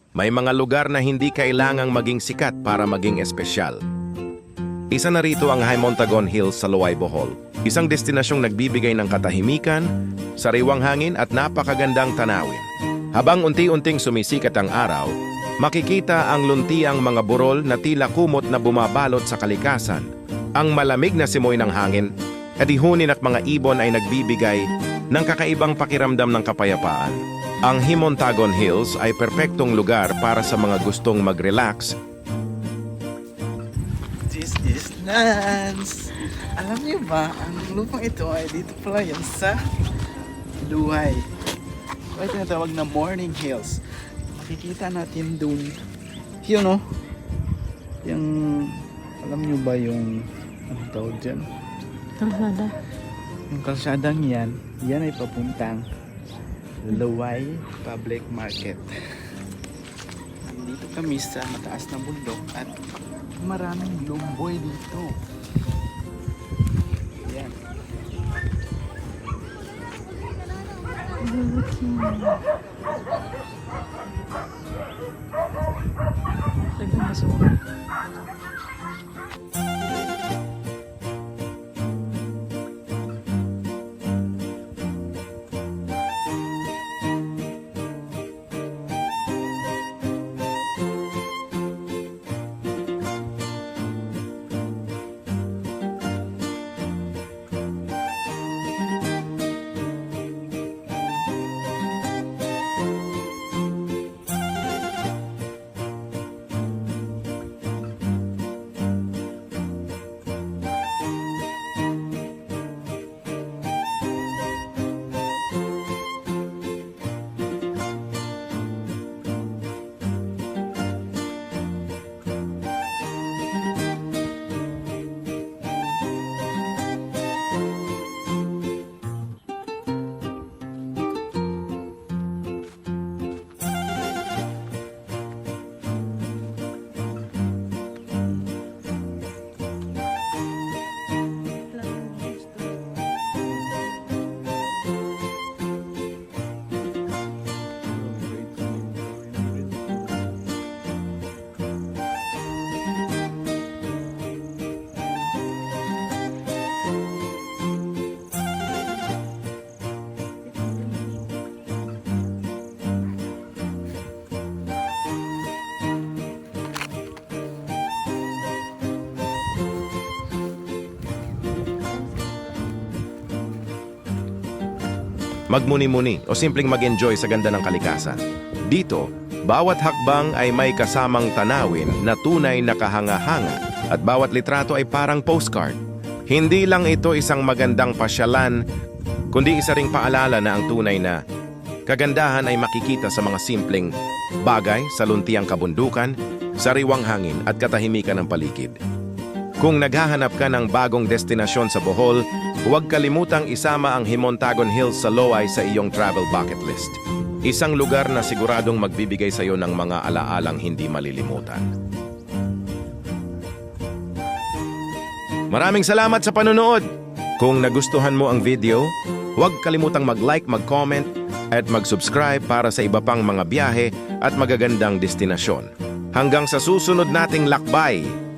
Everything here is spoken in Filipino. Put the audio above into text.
May mga lugar na hindi kailangang maging sikat para maging espesyal. Isa na rito ang High Montagon Hills sa Loay, Bohol. Isang destinasyong nagbibigay ng katahimikan, sariwang hangin at napakagandang tanawin. Habang unti-unting sumisikat ang araw, makikita ang luntiang mga burol na tila kumot na bumabalot sa kalikasan. Ang malamig na simoy ng hangin at ihunin at mga ibon ay nagbibigay ng kakaibang pakiramdam ng kapayapaan. Ang Himontagon Hills ay perpektong lugar para sa mga gustong mag-relax. This is Nance! Alam niyo ba, ang lupang ito ay dito pala yan sa Luay. Ito ay tinatawag na Morning Hills. Makikita natin dun. Yun o. Yung, alam niyo ba yung, ano tawag dyan? Kalsada. Yung kalsadang yan ay papuntang Luay Public Market. Dito kami sa mataas na bundok at maraming lumboy dito. Yan. Lagyan basura. Magmuni-muni o simpleng mag-enjoy sa ganda ng kalikasan. Dito, bawat hakbang ay may kasamang tanawin na tunay na kahanga-hanga at bawat litrato ay parang postcard. Hindi lang ito isang magandang pasyalan, kundi isa ring paalala na ang tunay na kagandahan ay makikita sa mga simpleng bagay sa luntiang kabundukan, sariwang hangin at katahimikan ng paligid. Kung naghahanap ka ng bagong destinasyon sa Bohol, huwag kalimutang isama ang Himontagon Hills sa Loay sa iyong travel bucket list. Isang lugar na siguradong magbibigay sa iyo ng mga alaalang hindi malilimutan. Maraming salamat sa panonood! Kung nagustuhan mo ang video, huwag kalimutang mag-like, mag-comment at mag-subscribe para sa iba pang mga biyahe at magagandang destinasyon. Hanggang sa susunod nating lakbay!